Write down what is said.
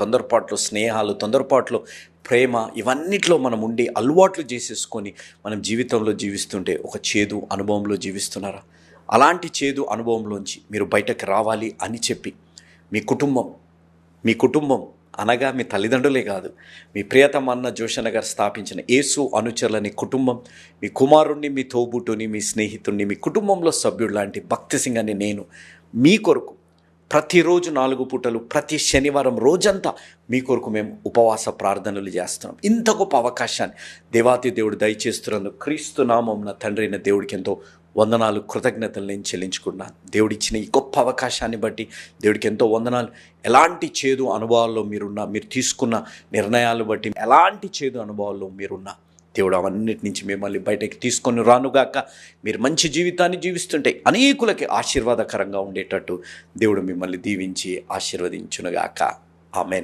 తొందరపాటులో స్నేహాలు, తొందరపాటులో ప్రేమ, ఇవన్నిట్లో మనం ఉండి అలవాట్లు చేసేసుకొని మనం జీవితంలో జీవిస్తుంటే ఒక చేదు అనుభవంలో జీవిస్తున్నారా? అలాంటి చేదు అనుభవంలోంచి మీరు బయటకు రావాలి అని చెప్పి మీ కుటుంబం మీ కుటుంబం అనగా మీ తల్లిదండ్రులే కాదు, మీ ప్రియతమ అన్న జోషన్న గారు స్థాపించిన యేసు అనుచరులని కుటుంబం, మీ కుమారుణ్ణి, మీ తోబుట్టుని, మీ స్నేహితుడిని, మీ కుటుంబంలో సభ్యుడు లాంటి భక్తి సింగ్ అని నేను మీ కొరకు ప్రతిరోజు 4 పూటలు ప్రతి శనివారం రోజంతా మీ కొరకు మేము ఉపవాస ప్రార్థనలు చేస్తున్నాం. ఇంత గొప్ప అవకాశాన్ని దేవాతి దేవుడు దయచేస్తున్నందుకు క్రీస్తు నామమున తండ్రి అయిన దేవుడికి ఎంతో వందనాలు, కృతజ్ఞతలు నేను చెల్లించుకున్నాను. దేవుడిచ్చిన ఈ గొప్ప అవకాశాన్ని బట్టి దేవుడికి ఎంతో వందనాలు. ఎలాంటి చేదు అనుభవాల్లో మీరున్నా, మీరు తీసుకున్న నిర్ణయాలు బట్టి ఎలాంటి చేదు అనుభవాల్లో మీరున్నా, దేవుడు అవన్నిటి నుంచి మిమ్మల్ని బయటకి తీసుకొని రానుగాక. మీరు మంచి జీవితాన్ని జీవిస్తుంటే అనేకులకి ఆశీర్వాదకరంగా ఉండేటట్టు దేవుడు మిమ్మల్ని దీవించి ఆశీర్వదించునుగాక. ఆమెన్.